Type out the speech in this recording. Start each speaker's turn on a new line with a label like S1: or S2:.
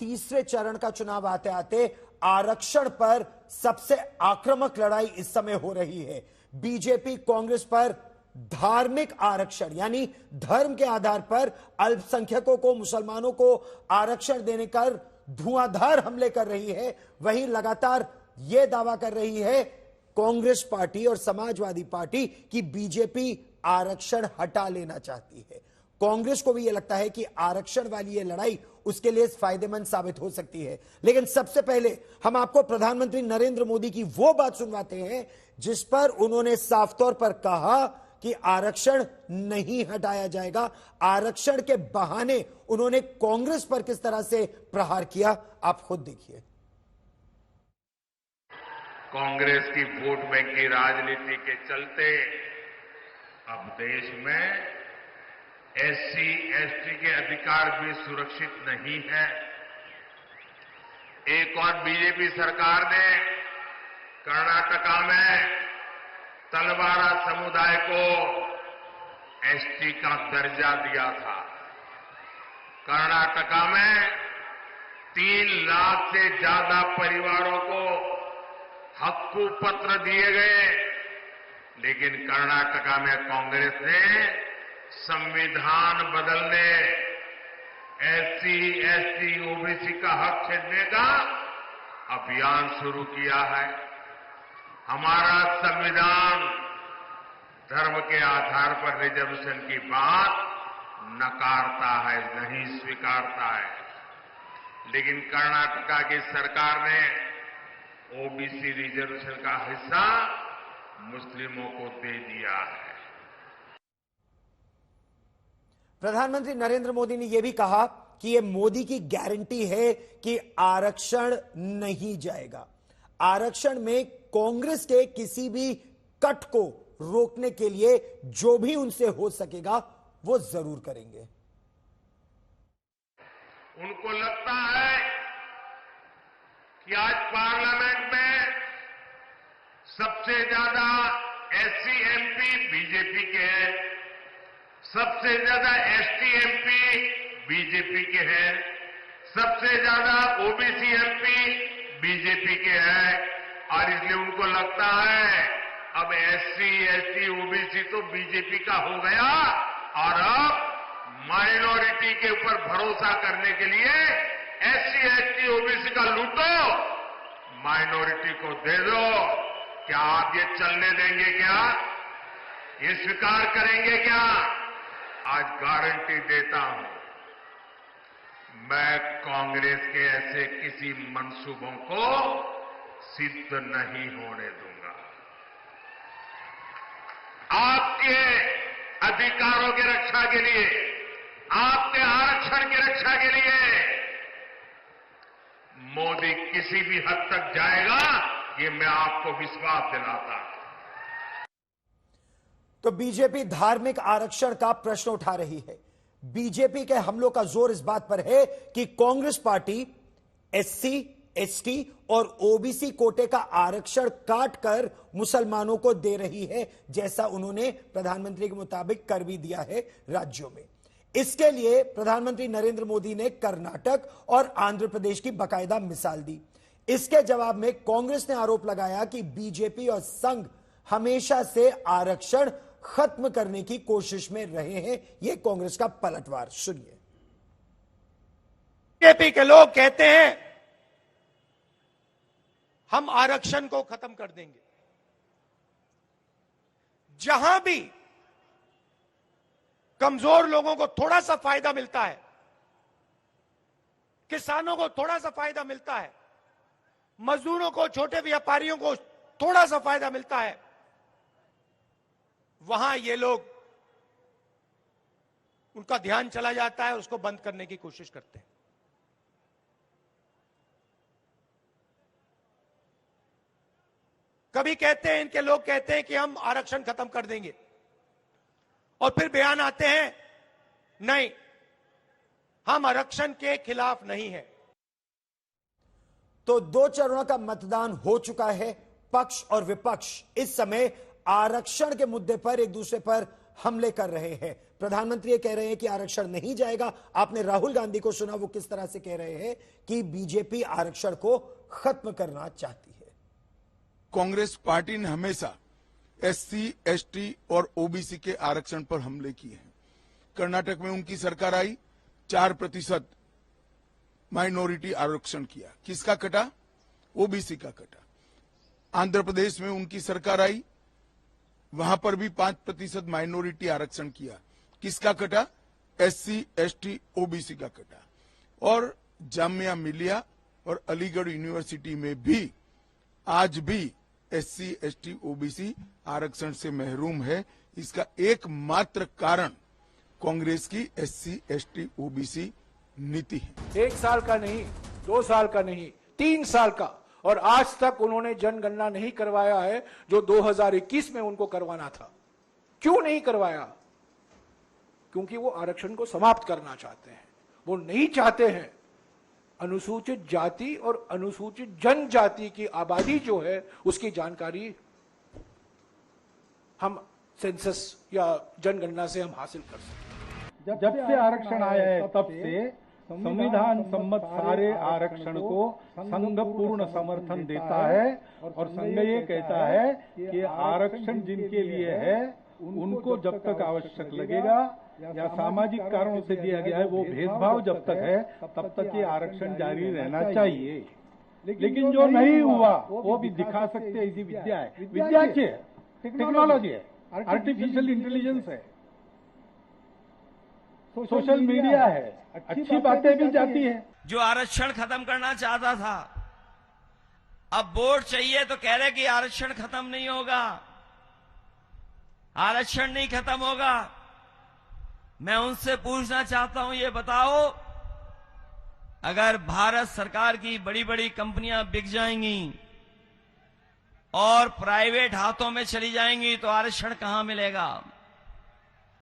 S1: तीसरे चरण का चुनाव आते आते आरक्षण पर सबसे आक्रामक लड़ाई इस समय हो रही है। बीजेपी कांग्रेस पर धार्मिक आरक्षण यानी धर्म के आधार पर अल्पसंख्यकों को, मुसलमानों को आरक्षण देने का धुआंधार हमले कर रही है। वहीं लगातार यह दावा कर रही है कांग्रेस पार्टी और समाजवादी पार्टी कि बीजेपी आरक्षण हटा लेना चाहती है। कांग्रेस को भी यह लगता है कि आरक्षण वाली यह लड़ाई उसके लिए फायदेमंद साबित हो सकती है। लेकिन सबसे पहले हम आपको प्रधानमंत्री नरेंद्र मोदी की वो बात सुनवाते हैं जिस पर उन्होंने साफ तौर पर कहा कि आरक्षण नहीं हटाया जाएगा। आरक्षण के बहाने उन्होंने कांग्रेस पर किस तरह से प्रहार किया, आप खुद देखिए।
S2: कांग्रेस की वोट बैंक की राजनीति के चलते अब देश में एससी एसटी के अधिकार भी सुरक्षित नहीं है। एक और बीजेपी सरकार ने कर्नाटका में तलवारा समुदाय को एसटी का दर्जा दिया था। कर्नाटका में 3 लाख से ज्यादा परिवारों को हक्कू पत्र दिए गए, लेकिन कर्नाटका में कांग्रेस ने संविधान बदलने, एससी एसटी ओबीसी का हक छीनने का अभियान शुरू किया है। हमारा संविधान धर्म के आधार पर रिजर्वेशन की बात नकारता है, नहीं स्वीकारता है, लेकिन कर्नाटका की सरकार ने ओबीसी रिजर्वेशन का हिस्सा मुस्लिमों को दे दिया है।
S1: प्रधानमंत्री नरेंद्र मोदी ने यह भी कहा कि यह मोदी की गारंटी है कि आरक्षण नहीं जाएगा। आरक्षण में कांग्रेस के किसी भी कट को रोकने के लिए जो भी उनसे हो सकेगा वो जरूर करेंगे।
S2: उनको लगता है कि आज पार्लियामेंट में सबसे ज्यादा एससी एमपी बीजेपी के हैं, सबसे ज्यादा एसटी एमपी बीजेपी के हैं, सबसे ज्यादा ओबीसी एमपी बीजेपी के हैं, और इसलिए उनको लगता है अब एससी एसटी ओबीसी तो बीजेपी का हो गया और अब माइनॉरिटी के ऊपर भरोसा करने के लिए एससी एसटी ओबीसी का लूटो, माइनॉरिटी को दे दो। क्या आप ये चलने देंगे? क्या ये स्वीकार करेंगे? क्या? आज गारंटी देता हूं, मैं कांग्रेस के ऐसे किसी मंसूबों को सिद्ध नहीं होने दूंगा। आपके अधिकारों की रक्षा के लिए, आपके आरक्षण की रक्षा के लिए मोदी किसी भी हद तक जाएगा, ये मैं आपको विश्वास दिलाता हूं।
S1: तो बीजेपी धार्मिक आरक्षण का प्रश्न उठा रही है। बीजेपी के हमलों का जोर इस बात पर है कि कांग्रेस पार्टी एससी एसटी और ओबीसी कोटे का आरक्षण काटकर मुसलमानों को दे रही है, जैसा उन्होंने प्रधानमंत्री के मुताबिक कर भी दिया है राज्यों में। इसके लिए प्रधानमंत्री नरेंद्र मोदी ने कर्नाटक और आंध्र प्रदेश की बाकायदा मिसाल दी। इसके जवाब में कांग्रेस ने आरोप लगाया कि बीजेपी और संघ हमेशा से आरक्षण खत्म करने की कोशिश में रहे हैं। यह कांग्रेस का पलटवार सुनिए।
S3: बीजेपी के लोग कहते हैं हम आरक्षण को खत्म कर देंगे। जहां भी कमजोर लोगों को थोड़ा सा फायदा मिलता है, किसानों को थोड़ा सा फायदा मिलता है, मजदूरों को, छोटे व्यापारियों को थोड़ा सा फायदा मिलता है, वहां ये लोग, उनका ध्यान चला जाता है, उसको बंद करने की कोशिश करते हैं। कभी कहते हैं, इनके लोग कहते हैं कि हम आरक्षण खत्म कर देंगे, और फिर बयान आते हैं नहीं, हम आरक्षण के खिलाफ नहीं है।
S1: तो 2 चरणों का मतदान हो चुका है। पक्ष और विपक्ष इस समय आरक्षण के मुद्दे पर एक दूसरे पर हमले कर रहे हैं। प्रधानमंत्री ये कह रहे हैं कि आरक्षण नहीं जाएगा। आपने राहुल गांधी को सुना, वो किस तरह से कह रहे हैं कि बीजेपी आरक्षण को खत्म करना चाहती है।
S4: कांग्रेस पार्टी ने हमेशा एससी, एसटी और ओबीसी के आरक्षण पर हमले किए हैं। कर्नाटक में उनकी सरकार आई, 4% माइनॉरिटी आरक्षण किया, किसका कटा? ओबीसी का कटा। आंध्र प्रदेश में उनकी सरकार आई, वहां पर भी 5% माइनॉरिटी आरक्षण किया, किसका कटा? एससी, एसटी, ओबीसी का कटा। और जामिया मिलिया और अलीगढ़ यूनिवर्सिटी में भी आज भी एससी, एसटी, ओबीसी आरक्षण से महरूम है। इसका एकमात्र कारण कांग्रेस की एससी, एसटी, ओबीसी नीति है।
S5: 1 साल का नहीं, 2 साल का नहीं, 3 साल का, और आज तक उन्होंने जनगणना नहीं करवाया है जो 2021 में उनको करवाना था। क्यों नहीं करवाया? क्योंकि वो आरक्षण को समाप्त करना चाहते हैं। वो नहीं चाहते हैं अनुसूचित जाति और अनुसूचित जनजाति की आबादी जो है उसकी जानकारी हम सेंसस या जनगणना से हम हासिल कर सकते हैं।
S6: जब से आरक्षण आया है तब से संविधान सम्मत सारे आरक्षण को संघ पूर्ण समर्थन देता है और संघ ये कहता है कि आरक्षण जिनके लिए है उनको जब तक आवश्यक लगेगा या सामाजिक कारणों से दिया गया है वो भेदभाव जब तक है तब तक ये आरक्षण जारी रहना चाहिए। लेकिन जो नहीं हुआ वो भी दिखा सकते, ऐसी विद्या है। विद्या क्या है? टेक्नोलॉजी है, आर्टिफिशियल इंटेलिजेंस है, सोशल मीडिया है, अच्छी बातें भी जाती है।
S7: जो आरक्षण खत्म करना चाहता था, अब वोट चाहिए तो कह रहे कि आरक्षण खत्म नहीं होगा, आरक्षण नहीं खत्म होगा। मैं उनसे पूछना चाहता हूं, ये बताओ, अगर भारत सरकार की बड़ी बड़ी कंपनियां बिक जाएंगी और प्राइवेट हाथों में चली जाएंगी तो आरक्षण कहां मिलेगा?